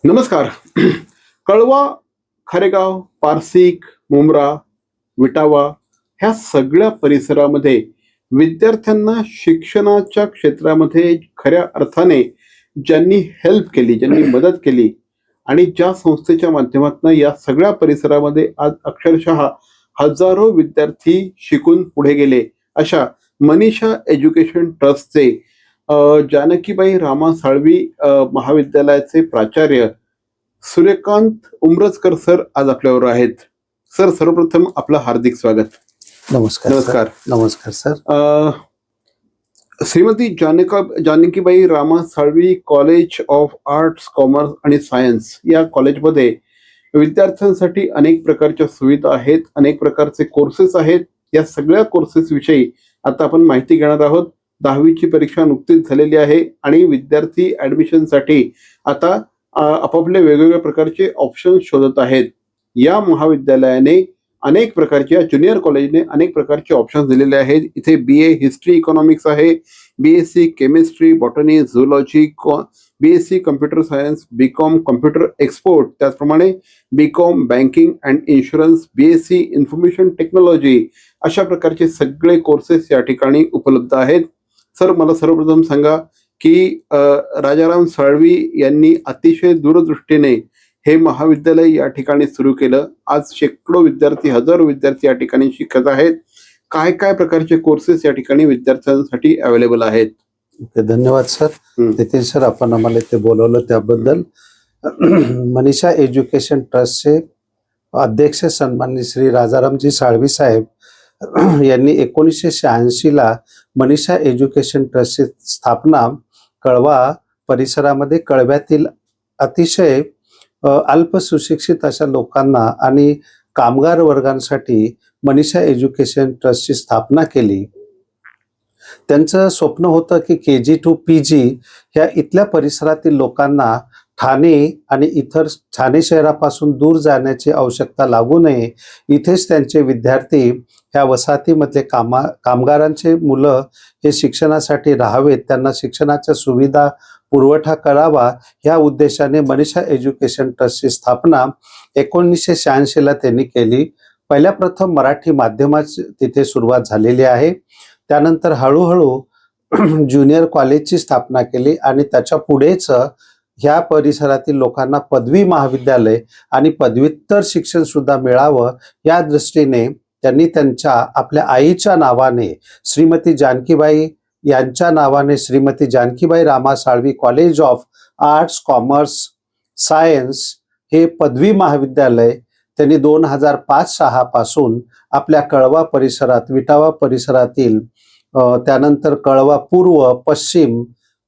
नमस्कार. कळवा, खारेगाव, पारसिक, मुंब्रा, विटावा ह्या सगळ्या परिसरामध्ये विद्यार्थ्यांना शिक्षणाच्या क्षेत्रामध्ये खऱ्या अर्थाने ज्यांनी हेल्प केली, ज्यांनी मदत केली आणि ज्या संस्थेच्या माध्यमातून या सगळ्या परिसरामध्ये आज अक्षरशः हजारो विद्यार्थी शिकून पुढे गेले, अशा मनीषा एज्युकेशन ट्रस्टचे जानकीबाई रामा साळवी महाविद्यालयाचे प्राचार्य सूर्यकांत उमरजकर सर आज आपल्यावर आहेत. सर, सर्वप्रथम आपलं हार्दिक स्वागत. नमस्कार नमस्कार. नमस्कार sir. Shrimati Janakibai Rama Salvi college of arts, commerce आणि सायन्स या कॉलेजमध्ये विद्यार्थ्यांसाठी अनेक प्रकारच्या सुविधा आहेत, अनेक प्रकारचे कोर्सेस आहेत. या सगळ्या कोर्सेस विषयी आता आपण माहिती घेणार आहोत. 10वीची परीक्षा नुकतीच झालेली आहे आणि विद्यार्थी ऍडमिशनसाठी आता आपापले वेगवेगळ्या प्रकारचे ऑप्शन शोधत आहेत. या महाविद्यालयाने अनेक प्रकारच्या, ज्युनियर कॉलेजने अनेक प्रकारचे ऑप्शन्स दिलेले आहेत. इथे BA हिस्ट्री इकॉनॉमिक्स आहे, BSc chemistry, botany, zoology, BSc computer science, BCom computer export, त्याचप्रमाणे BCom banking and insurance, BSc information technology, अशा प्रकारचे सगळे कोर्सेस या ठिकाणी उपलब्ध आहेत. सर, मला सर्वप्रथम सांगा की राजाराम साळवी यांनी अतिशय दूरदृष्टीने हे महाविद्यालय या ठिकाणी सुरू केलं. आज शेकडो विद्यार्थी, हजारो विद्यार्थी या ठिकाणी शिकत आहेत. काय काय प्रकारचे कोर्सेस या ठिकाणी विद्यार्थ्यांसाठी अवेलेबल आहेत? धन्यवाद सर. नितीन सर, आपण आम्हाला इथे बोलवलं त्याबद्दल. मनीषा एज्युकेशन ट्रस्टचे अध्यक्ष सन्माननीय श्री राजारामजी साळवी साहेब यांनी 1986ला मनीषा एज्युकेशन ट्रस्टची स्थापना कळवा परिसरामध्ये, कळव्यातील अतिशय अल्प सुशिक्षित अशा लोकांना आणि कामगार वर्गांसाठी मनीषा एज्युकेशन ट्रस्टची स्थापना केली. त्यांचं स्वप्न होतं की KG to PG ह्या इथल्या परिसरातील लोकांना ठाणे आणि इतर ठाणे शहरापासून दूर जाण्याची आवश्यकता लागू नये. इथेच त्यांचे विद्यार्थी, ह्या वसाहतीमधले कामगारांचे मुलं हे शिक्षणासाठी राहावेत, त्यांना शिक्षणाच्या सुविधा पुरवठा करावा, ह्या उद्देशाने मनीषा एज्युकेशन ट्रस्टची स्थापना 1986ला त्यांनी केली. पहिल्या प्रथम मराठी माध्यमाची तिथे सुरुवात झालेली आहे. त्यानंतर हळूहळू ज्युनियर कॉलेजची स्थापना केली आणि त्याच्या पुढेच ह्या परिसरातील लोकांना पदवी महाविद्यालय आणि पदव्युत्तर शिक्षण सुद्धा मिळावं, या दृष्टीने त्यांनी त्यांच्या आपल्या आईच्या नावाने, श्रीमती जानकीबाई यांच्या नावाने, Shrimati Janakibai Rama Salvi college of arts, commerce, science हे पदवी महाविद्यालय त्यांनी 2005-06 पासून आपल्या कळवा परिसरात, विटावा परिसरातील, त्यानंतर कळवा पूर्व, पश्चिम,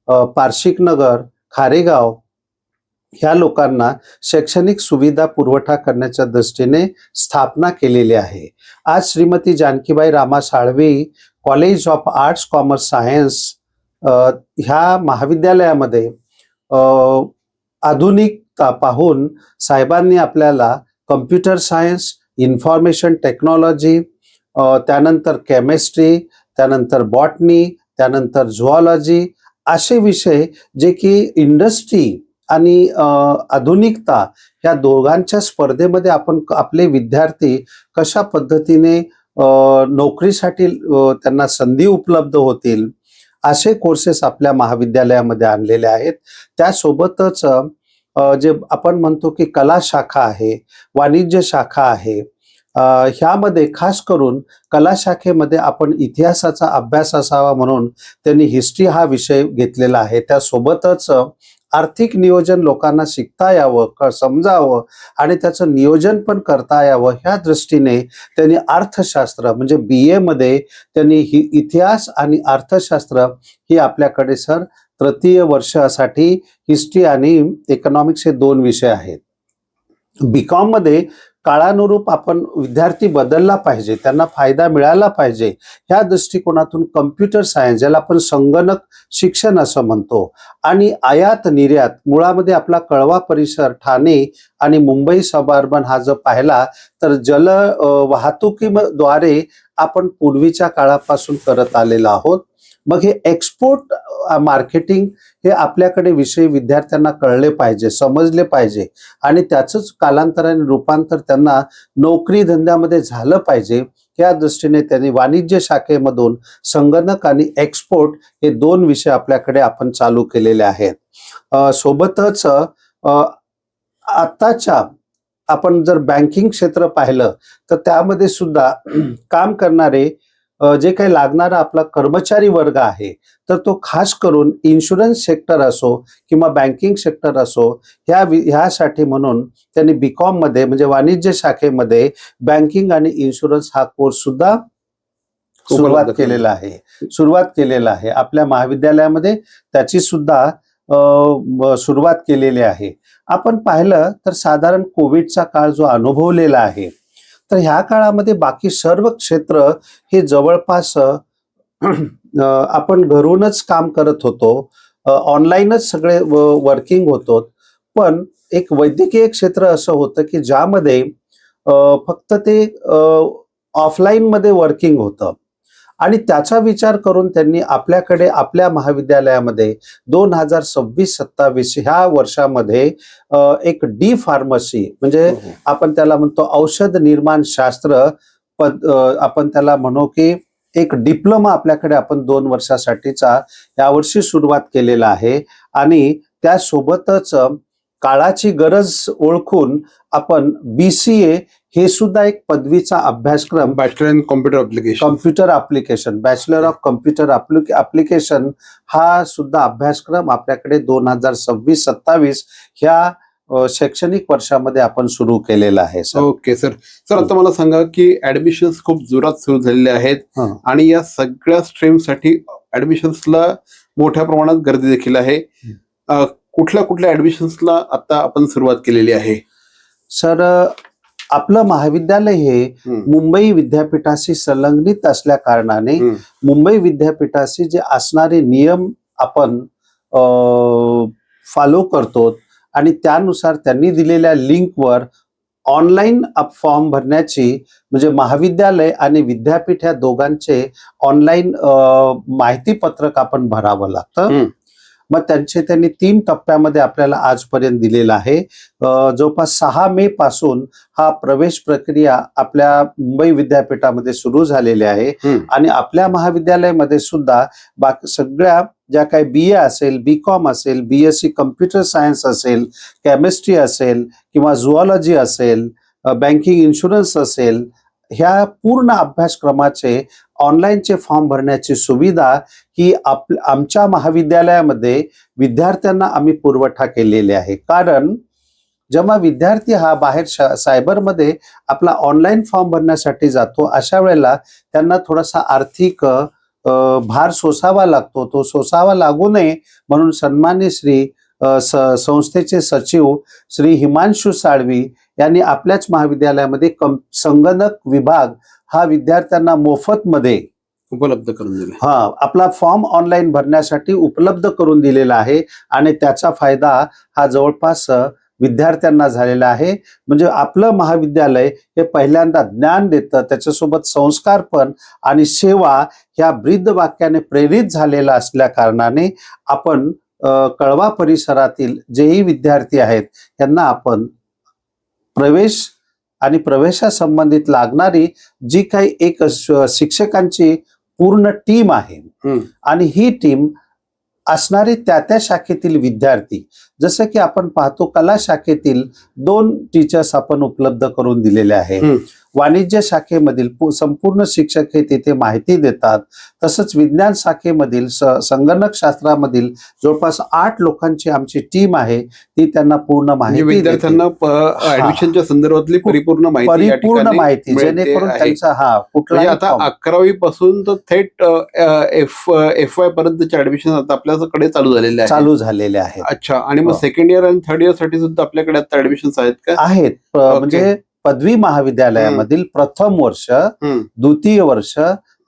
पारशिक नगर, खारेगाव ह्या लोकांना शैक्षणिक सुविधा पुरवठा करण्याच्या दृष्टीने स्थापना केलेली आहे. आज Shrimati Janakibai Rama Salvi college of arts, commerce, science ह्या महाविद्यालयामध्ये आधुनिकता पाहून साहेबांनी आपल्याला कम्प्युटर सायन्स, इन्फॉर्मेशन टेक्नॉलॉजी, त्यानंतर केमिस्ट्री, त्यानंतर बॉटनी, त्यानंतर झुऑलॉजी असे विषय जे की इंडस्ट्री आणि आधुनिकता ह्या दोघांच्या स्पर्धेमध्ये आपण आपले विद्यार्थी कशा पद्धतीने नोकरीसाठी त्यांना संधी उपलब्ध होतील असे कोर्सेस आपल्या महाविद्यालयामध्ये आणलेले आहेत. त्यासोबतच जे आपण म्हणतो की कला शाखा आहे, वाणिज्य शाखा आहे, ह्यामध्ये खास करून कला शाखेमध्ये आपण इतिहासाचा अभ्यास असावा म्हणून त्यांनी हिस्ट्री हा विषय घेतलेला आहे. त्यासोबतच आर्थिक नियोजन लोकांना शिकता यावं, समजावं आणि त्याचं नियोजन पण करता यावं, ह्या दृष्टीने त्यांनी अर्थशास्त्र म्हणजे BA मध्ये त्यांनी इतिहास आणि अर्थशास्त्र ही आपल्याकडे सर तृतीय वर्षासाठी हिस्ट्री आणि इकॉनॉमिक्स हे 2 विषय आहेत. BCom मध्ये काळानुरूप आपण विद्यार्थी बदलला पाहिजे, त्यांना फायदा मिळाला पाहिजे, ह्या दृष्टिकोनातून कम्प्युटर सायन्स, ज्याला आपण संगणक शिक्षण असं म्हणतो, आणि आयात निर्यात, मुळामध्ये आपला कळवा परिसर, ठाणे आणि मुंबई सबअर्बन हा जर पाहिला तर जल वाहतुकीद्वारे आपण पूर्वीच्या काळापासून करत आलेलो आहोत. मग हे एक्सपोर्ट मार्केटिंग हे आपल्याकडे विषय विद्यार्थ्यांना कळले पाहिजे, समजले पाहिजे आणि त्याचंच कालांतराने रूपांतर त्यांना नोकरी धंद्यामध्ये झालं पाहिजे. या दृष्टीने त्यांनी वाणिज्य शाखेमधून संगणक आणि एक्सपोर्ट हे 2 विषय आपल्याकडे आपण चालू केलेले आहेत. सोबतच आताच्या आपण जर बँकिंग क्षेत्र पाहिलं तर त्यामध्ये सुद्धा काम करणारे जे काही लागणारा आपला कर्मचारी वर्ग आहे तर तो खास करून इन्शुरन्स सेक्टर असो किंवा बँकिंग सेक्टर असो ह्यासाठी म्हणून त्यांनी बीकॉम मध्ये म्हणजे वाणिज्य शाखेमध्ये बँकिंग आणि इन्शुरन्स हा कोर्स सुद्धा सुरुवात केलेला आहे. आपल्या महाविद्यालयामध्ये त्याची सुद्धा सुरुवात केलेली आहे. आपण पाहिलं तर साधारण कोविडचा काळ जो अनुभवलेला आहे तर ह्या काळामध्ये बाकी सर्व क्षेत्र हे जवळपास आपण घरूनच काम करत होतो, ऑनलाईनच सगळे वर्किंग होतो. पण एक वैद्यकीय क्षेत्र असं होतं की ज्यामध्ये फक्त ते ऑफलाईन मध्ये वर्किंग होतं आणि त्याचा विचार करून त्यांनी आपल्याकडे आपल्या महाविद्यालयामध्ये 2026-27 ह्या वर्षामध्ये एक डी फार्मसी म्हणजे आपण त्याला म्हणतो औषध निर्माण शास्त्र आपण त्याला म्हणू की एक डिप्लोमा आपल्याकडे आपण 2 वर्षासाठीचा यावर्षी सुरुवात केलेला आहे. आणि त्यासोबतच काळाची गरज ओळखून आपण BCA हे सुद्धा एक पदवीचा अभ्यासक्रम bachelor in computer application bachelor of computer application हा सुद्धा अभ्यासक्रम आपल्याकडे 2026-27 ह्या शैक्षणिक वर्षामध्ये आपण सुरू केलेला आहे. Okay sir. आता मला सांगा की ऍडमिशन्स खूप जोरात सुरू झालेले आहेत आणि या सगळ्या स्ट्रीमसाठी ऍडमिशन्सला मोठ्या प्रमाणात गर्दी देखील आहे. कुठल्या ऍडमिशन्सला आता आपण सुरुवात केलेली आहे? सर, आपलं महाविद्यालय हे मुंबई विद्यापीठाशी संलग्नित असल्या कारणाने मुंबई विद्यापीठाशी जे असणारे नियम आपण फॉलो करतो आणि त्यानुसार त्यांनी दिलेल्या लिंकवर ऑनलाईन फॉर्म भरण्याची म्हणजे महाविद्यालय आणि विद्यापीठ या दोघांचे ऑनलाईन माहिती पत्रक आपण भरावं लागतं. मग त्यांनी 3 टप्प्यामध्ये आपल्याला आजपर्यंत दिलेला आहे. जवळपास 6 मे पासून हा प्रवेश प्रक्रिया आपल्या मुंबई विद्यापीठामध्ये सुरू झालेली आहे आणि आपल्या महाविद्यालयामध्ये सुद्धा सगळ्या ज्या काही BA असेल, BCom असेल, BSc कम्प्युटर सायन्स असेल, केमिस्ट्री असेल किंवा झुऑलॉजी असेल, बँकिंग इन्शुरन्स असेल, ह्या पूर्ण अभ्यासक्रमाचे ऑनलाईनचे फॉर्म भरण्याची सुविधा ही आमच्या महाविद्यालयामध्ये विद्यार्थ्यांना आम्ही पुरवठा केलेली आहे. कारण जेव्हा विद्यार्थी हा बाहेर सायबरमध्ये आपला ऑनलाईन फॉर्म भरण्यासाठी जातो अशा वेळेला त्यांना थोडासा आर्थिक भार सोसावा लागतो. तो सोसावा लागू नये म्हणून सन्माननीय श्री संस्थेचे सचिव श्री हिमांशु साळवी यांनी आपल्याच महाविद्यालयामध्ये संगणक विभाग हा विद्यार्थ्यांना मोफत मध्ये उपलब्ध करून दिला. आपला फॉर्म ऑनलाईन भरण्यासाठी उपलब्ध करून दिलेला आहे आणि त्याचा फायदा हा जवळपास विद्यार्थ्यांना झालेला आहे. म्हणजे आपलं महाविद्यालय हे पहिल्यांदा ज्ञान देतं, त्याच्यासोबत संस्कार पण आणि सेवा ह्या ब्रीद वाक्याने प्रेरित झालेला असल्या कारणाने आपण कळवा परिसरातील जेही विद्यार्थी आहेत त्यांना आपण प्रवेश आणि प्रवेशासंबंधित लागणारी जी काही एक शिक्षकांची पूर्ण टीम आहे आणि ही टीम असणारे त्या शाखेतील विद्यार्थी, जसं की आपण पाहतो कला शाखेतील 2 टीचर्स आपण उपलब्ध करून दिलेले आहेत. वाणिज्य शाखेमधील संपूर्ण शिक्षक हे तिथे माहिती देतात. तसंच विज्ञान शाखेमधील संगणक शास्त्रामधील जवळपास 8 लोकांची आमची टीम आहे, ती त्यांना पूर्ण माहिती विद्यार्थ्यांना ऍडमिशनच्या संदर्भातली परिपूर्ण माहिती जेणेकरून त्यांचा कुठला आता 11वी पासून तर थेट FY पर्यंतचे ऍडमिशन आता आपल्याकडे चालू झालेले आहेत. अच्छा. आणि मग सेकंड इयर आणि थर्ड इयर साठी सुद्धा आपल्याकडे आता ऍडमिशन आहेत का? आहेत. म्हणजे पदवी महाविद्यालयामधील प्रथम वर्ष, द्वितीय वर्ष,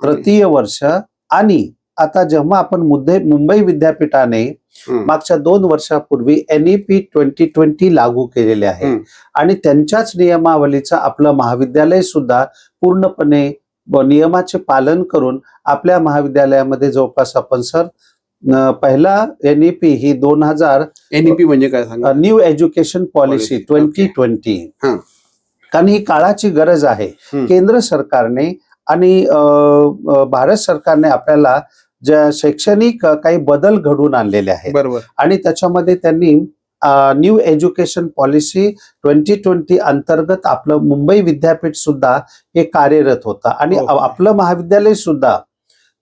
तृतीय वर्ष आणि आता जेव्हा आपण मुंबई विद्यापीठाने मागच्या 2 वर्षापूर्वी NEP 2020 लागू केलेले आहे आणि त्यांच्याच नियमावलीचा आपलं महाविद्यालय सुद्धा पूर्णपणे नियमाचे पालन करून आपल्या महाविद्यालयामध्ये जवळपास आपण सर पहिला NEP ही 2000 NEP म्हणजे काय सांगा? New education policy Policy, okay. 2020, हा. कारण ही काळाची गरज आहे. केंद्र सरकारने आणि भारत सरकारने आपल्याला ज्या शैक्षणिक काही बदल घडवून आणलेले आहेत बरोबर. आणि त्याच्यामध्ये त्यांनी न्यू एज्युकेशन पॉलिसी 2020 अंतर्गत आपलं मुंबई विद्यापीठ सुद्धा हे कार्यरत होतं आणि हो. आपलं महाविद्यालय सुद्धा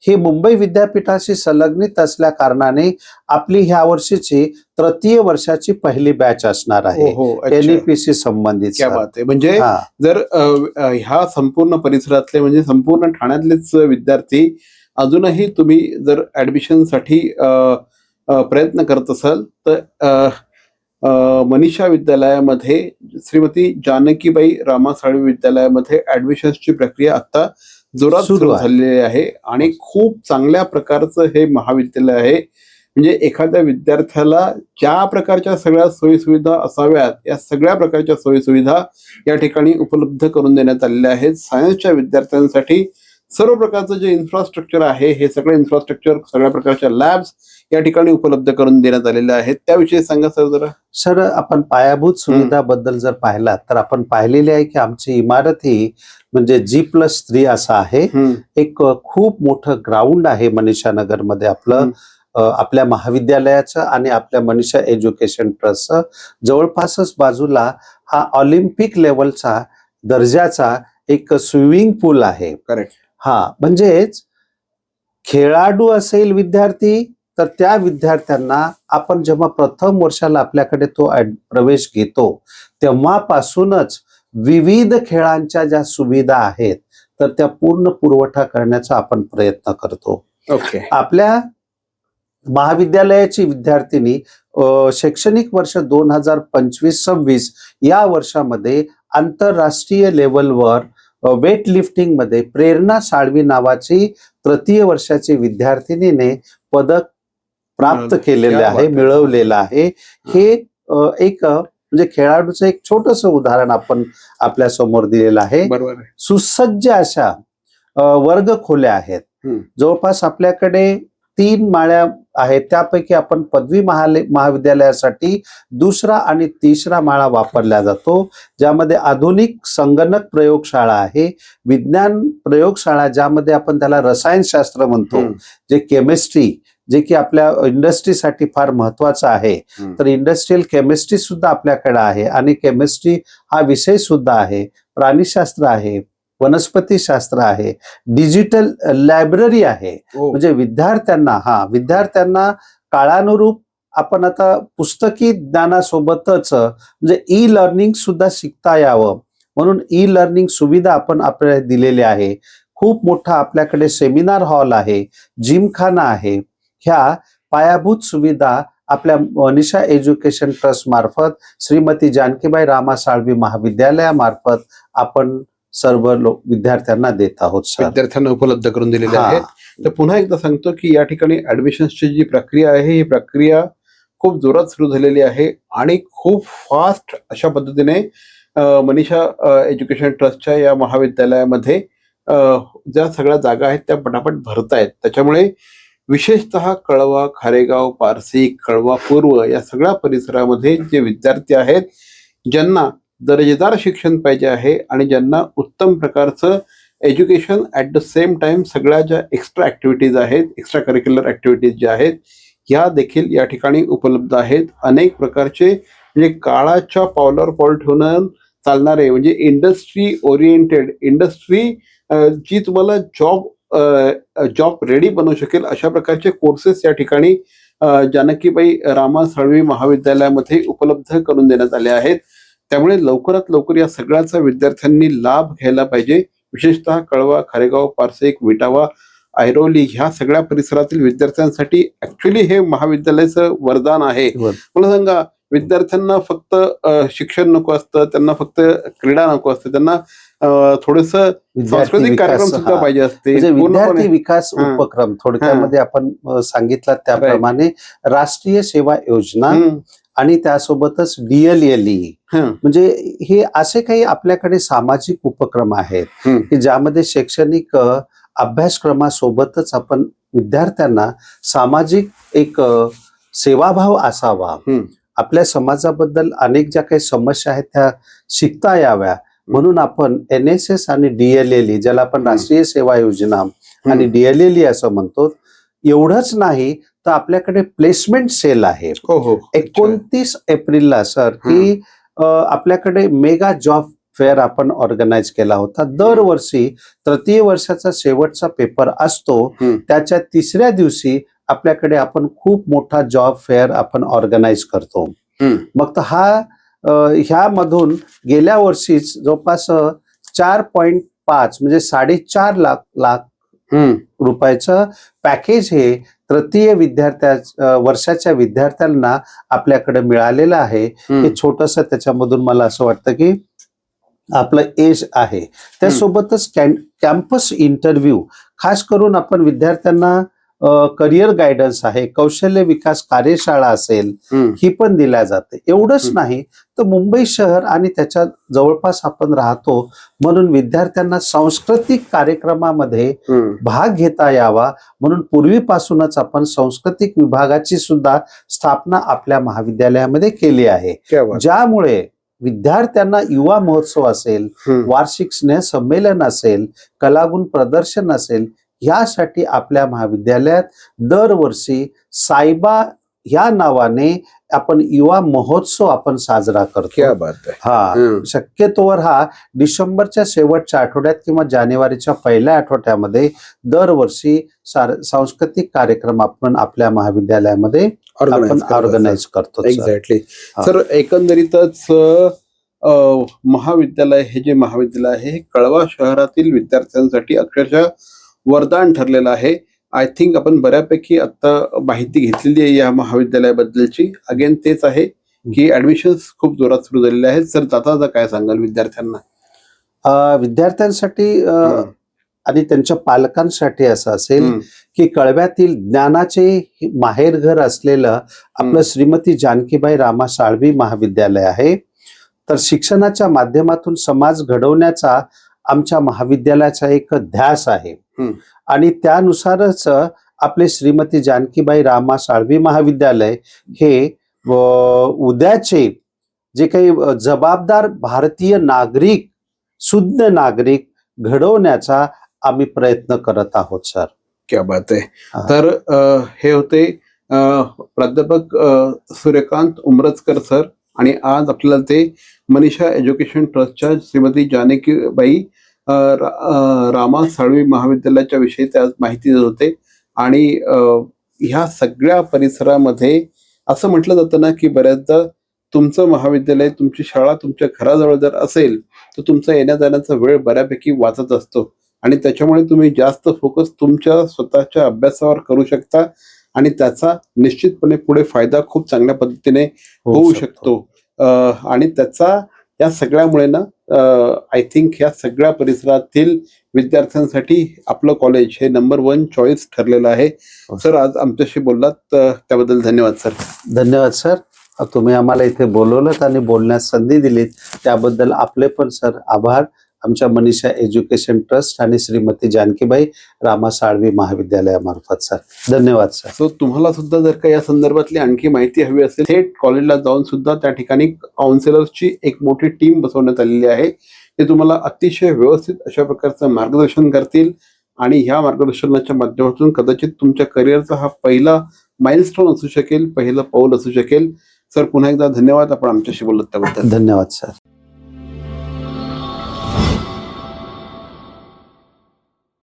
हे मुंबई विद्यापीठाशी संलग्नित असल्या कारणाने आपली ह्या वर्षीची तृतीय वर्षाची पहिली बॅच असणार आहे हो, अच्छा. NEPशी संबंधित. क्या बात आहे. म्हणजे हा. जर ह्या संपूर्ण परिसरातले म्हणजे संपूर्ण ठाण्यातलेच विद्यार्थी अजूनही तुम्ही जर ऍडमिशन साठी प्रयत्न करत असाल तर मनीषा विद्यालयामध्ये श्रीमती जानकीबाई रामा साळवी विद्यालयामध्ये ऍडमिशनची प्रक्रिया आता जोरात सुरू सुरू आहे. झालेली आहे आणि खूप चांगल्या प्रकारचं हे महाविद्यालय आहे. म्हणजे एखाद्या विद्यार्थ्याला ज्या प्रकारच्या सगळ्या सोयीसुविधा असाव्यात या सगळ्या प्रकारच्या सोयीसुविधा या ठिकाणी उपलब्ध करून देण्यात आलेल्या आहेत. सायन्सच्या विद्यार्थ्यांसाठी सर्व प्रकारचं जे इन्फ्रास्ट्रक्चर आहे हे सगळं इन्फ्रास्ट्रक्चर, सगळ्या प्रकारच्या लॅब्स या ठिकाणी उपलब्ध करून देण्यात आलेल्या आहेत. त्याविषयी सांगा सर जरा. सर, आपण पायाभूत सुविधाबद्दल जर पाहिला तर आपण पाहिलेली आहे की आमची इमारत ही म्हणजे G+3 असं आहे. एक खूप मोठं ग्राउंड आहे मनीषा नगर मध्ये आपलं आपल्या महाविद्यालयाचं आणि आपल्या मनीषा एज्युकेशन ट्रस्टचं. जवळपासच बाजूला हा ऑलिम्पिक लेवलचा दर्जाचा एक स्विमिंग पूल आहे. करेक्ट. हा, म्हणजेच खेळाडू असेल विद्यार्थी तर त्या विद्यार्थ्यांना आपण जेव्हा प्रथम वर्षाला आपल्याकडे तो प्रवेश घेतो तेव्हापासूनच विविध खेळांच्या ज्या सुविधा आहेत तर त्या पूर्ण पुरवठा करण्याचा आपण प्रयत्न करतो. ओके. आपल्या महाविद्यालयाची विद्यार्थिनी शैक्षणिक वर्ष 2025-26 या वर्षामध्ये आंतरराष्ट्रीय लेवलवर वेट लिफ्टिंग मध्ये प्रेरणा साळवी नावाची तृतीय वर्षाची विद्यार्थिनीने पदक प्राप्त केलेले आहे, मिळवलेलं आहे. हे एक म्हणजे खेळाडूचं एक छोटस उदाहरण आपण आपल्या समोर दिलेलं आहे. बरोबर. सुसज्ज अशा वर्ग खोल्या आहेत. जवळपास आपल्याकडे 3 माळ्या आहेत. त्यापैकी आपण पदवी महाविद्यालयासाठी दुसरा आणि तिसरा माळा वापरला जातो, ज्यामध्ये आधुनिक संगणक प्रयोगशाळा आहे, विज्ञान प्रयोगशाळा ज्यामध्ये आपण त्याला रसायनशास्त्र म्हणतो, जे केमिस्ट्री जे की आपल्या इंडस्ट्रीसाठी फार महत्वाचं आहे. तर इंडस्ट्रियल केमिस्ट्री सुद्धा आपल्याकडे आहे आणि केमिस्ट्री हा विषय सुद्धा आहे. प्राणीशास्त्र आहे, वनस्पती शास्त्र आहे, डिजिटल लायब्ररी आहे. म्हणजे विद्यार्थ्यांना काळानुरूप आपण आता पुस्तकी ज्ञानासोबतच म्हणजे ई-लर्निंग सुद्धा शिकता यावं म्हणून ई-लर्निंग सुविधा आपण आपल्याला दिलेली आहे. खूप मोठा आपल्याकडे सेमिनार हॉल आहे, जिमखाना आहे. ह्या पायाभूत सुविधा आपल्या मनीषा एज्युकेशन ट्रस्ट मार्फत श्रीमती जानकीबाई रामा साळवी महाविद्यालयामार्फत आपण सर्व विद्यार्थ्यांना देत आहोत. विद्यार्थ्यांना उपलब्ध करून दिलेले आहेत. तर पुन्हा एकदा सांगतो की या ठिकाणी ऍडमिशनची जी प्रक्रिया आहे ही प्रक्रिया खूप जोरात सुरू झालेली आहे आणि खूप फास्ट अशा पद्धतीने मनीषा एज्युकेशन ट्रस्टच्या या महाविद्यालयामध्ये ज्या सगळ्या जागा आहेत त्या पटापट भरत आहेत. त्याच्यामुळे विशेषतः कळवा, खारेगाव, पारसी, कळवा पूर्व या सगळ्या परिसरामध्ये जे विद्यार्थी आहेत ज्यांना दर्जेदार शिक्षण पाहिजे आहे आणि ज्यांना उत्तम प्रकारचं education at the same time सगळ्या ज्या एक्स्ट्रा ऍक्टिव्हिटीज आहेत, एक्स्ट्रा करिक्युलर ऍक्टिव्हिटीज ज्या आहेत ह्या देखील या ठिकाणी उपलब्ध आहेत. अनेक प्रकारचे म्हणजे काळाच्या पावलावर पाऊल ठेवून चालणारे म्हणजे इंडस्ट्री ओरिएंटेड इंडस्ट्री जी तुम्हाला जॉब रेडी बनवू शकेल अशा प्रकारचे कोर्सेस या ठिकाणी जानकीबाई रामा साळवी महाविद्यालयामध्ये उपलब्ध करून देण्यात आले आहेत. त्यामुळे लवकरात लवकर या सगळ्याचा विद्यार्थ्यांनी लाभ घ्यायला पाहिजे. विशेषतः कळवा, खारेगाव, पारसेक, विटावा, ऐरोली ह्या सगळ्या परिसरातील विद्यार्थ्यांसाठी ऍक्च्युली हे महाविद्यालयाचं वरदान आहे. मला सांगा, विद्यार्थ्यांना फक्त शिक्षण नको असतं, त्यांना फक्त क्रीडा नको असतं, त्यांना थोडस सांस्कृतिक कार्यक्रम सुद्धा पाहिजे असते. विद्यार्थी विकास उपक्रम थोडक्यामध्ये आपण सांगितलं त्याप्रमाणे राष्ट्रीय सेवा योजना आणि त्यासोबतच DLLE. हं, म्हणजे हे असे काही आपल्याकडे सामाजिक उपक्रम आहेत हं, की ज्यामध्ये शैक्षणिक अभ्यासक्रमासोबतच आपण विद्यार्थ्यांना सामाजिक एक सेवाभाव असावा, हं, आपल्या समाजाबद्दल अनेक ज्या काही समस्या आहेत त्या शिकता याव्या म्हणून आपण NSS आणि DLLE, ज्याला आपण राष्ट्रीय सेवा योजना आणि DLLE असं म्हणतो, एवढंच नाही तर आपल्याकडे प्लेसमेंट सेल आहे. हो हो 29 एप्रिलला सर ही आपल्याकडे मेगा जॉब फेअर आपण ऑर्गनाईज केला होता. दरवर्षी तृतीय वर्षाचा शेवटचा पेपर असतो, हं, त्याच्या तिसऱ्या दिवशी आपल्याकडे आपण खूप मोठा जॉब फेअर आपण ऑर्गनाईज करतो. हं, मग तर ह्यामधून गेल्या वर्षीच जवळपास 4.5 म्हणजे 4.5 लाख हं, रुपयाचं पॅकेज हे तृतीय वर्षाच्या विद्यार्थ्यांना आपल्याकडे मिळालेलं आहे. हं, हे छोटंसं त्याच्यामधून मला असं वाटतं की आपलं एज आहे. त्यासोबतच कॅम्पस इंटरव्ह्यू खास करून आपण विद्यार्थ्यांना करिअर गायडन्स आहे, कौशल्य विकास कार्यशाळा असेल, हं, ही पण दिल्या जाते. एवढंच नाही तर मुंबई शहर आणि त्याच्या जवळपास आपण राहतो म्हणून विद्यार्थ्यांना सांस्कृतिक कार्यक्रमामध्ये हं. भाग घेता यावा म्हणून पूर्वीपासूनच आपण सांस्कृतिक विभागाची सुद्धा स्थापना आपल्या महाविद्यालयामध्ये केली आहे, क्या बात. ज्यामुळे विद्यार्थ्यांना युवा महोत्सव असेल, हं, वार्षिक स्नेह संमेलन असेल, कलागुण प्रदर्शन असेल, यासाठी आपल्या महाविद्यालयात दरवर्षी सायबा ह्या नावाने आपण युवा महोत्सव आपण साजरा करतो. क्या बात आहे. हा शक्यतोवर हा डिसेंबरच्या शेवटच्या आठवड्यात किंवा जानेवारीच्या पहिल्या आठवड्यामध्ये दरवर्षी सांस्कृतिक कार्यक्रम आपण आपल्या महाविद्यालयामध्ये आपण ऑर्गनाईज करतो. एक्झॅक्टली हा. सर, एकंदरीतच महाविद्यालय हे जे महाविद्यालय आहे हे कळवा शहरातील विद्यार्थ्यांसाठी अक्षरशः वरदान ठरलेलं आहे. आय थिंक आपण बऱ्यापैकी आता माहिती घेतलेली आहे या महाविद्यालयाबद्दलची. अगेन तेच आहे की ऍडमिशन खूप जोरात सुरू झालेले आहेत. सर आता काय सांगाल विद्यार्थ्यांना? विद्यार्थ्यांसाठी आणि त्यांच्या पालकांसाठी असं असेल की कळव्यातील ज्ञानाचे माहेरघर असलेलं आपलं श्रीमती जानकीबाई रामा साळवी महाविद्यालय आहे. तर शिक्षणाच्या माध्यमातून समाज घडवण्याचा आमच्या महाविद्यालयाचा एक ध्यास आहे आणि त्यानुसारच आपले श्रीमती जानकीबाई रामा साळवी महाविद्यालय हे उद्याचे जे काही जबाबदार भारतीय नागरिक, शुद्ध नागरिक घडवण्याचा आम्ही प्रयत्न करत आहोत सर. क्या बात आहे. तर हे होते प्राध्यापक सूर्यकांत उमरजकर सर आणि आज आपल्याला ते मनीषा एज्युकेशन ट्रस्टच्या श्रीमती जानकीबाई रामा साळवी महाविद्यालयाच्या विषयी ते आज माहिती देत होते. आणि ह्या सगळ्या परिसरामध्ये असं म्हटलं जातं ना की बऱ्याचदा तुमचं महाविद्यालय, तुमची शाळा तुमच्या घराजवळ जर असेल तर तुमचा येण्या जाण्याचा वेळ बऱ्यापैकी वाचत असतो आणि त्याच्यामुळे तुम्ही जास्त फोकस तुमच्या स्वतःच्या अभ्यासावर करू शकता आणि त्याचा निश्चितपणे पुढे फायदा खूप चांगल्या पद्धतीने होऊ शकतो. आणि त्याचा या सगळ्यामुळे ना आय थिंक ह्या सगळ्या परिसरातील विद्यार्थ्यांसाठी आपलं कॉलेज हे नंबर 1 चॉईस ठरलेलं आहे. सर आज आमच्याशी बोललात त्याबद्दल धन्यवाद सर. धन्यवाद सर. तुम्ही आम्हाला इथे बोलवलं आणि बोलण्यास संधी दिलीत त्याबद्दल आपले पण सर आभार. आमच्या मनीषा एज्युकेशन ट्रस्ट आणि श्रीमती जानकीबाई रामा साळवी महाविद्यालयामार्फत सर. धन्यवाद सर. सो तुम्हाला सुद्धा जर का या संदर्भातली आणखी माहिती हवी असेल, थेट कॉलेजला जाऊन सुद्धा त्या ठिकाणी काउन्सिलर्सची एक मोठी टीम बसवण्यात आलेली आहे. ते तुम्हाला अतिशय व्यवस्थित अशा प्रकारचं मार्गदर्शन करतील आणि ह्या मार्गदर्शनाच्या माध्यमातून कदाचित तुमच्या करिअरचा हा पहिला माइलस्टोन असू शकेल, पहिलं पाऊल असू शकेल. सर पुन्हा एकदा धन्यवाद, आपण आमच्याशी बोलत त्याबद्दल. धन्यवाद सर.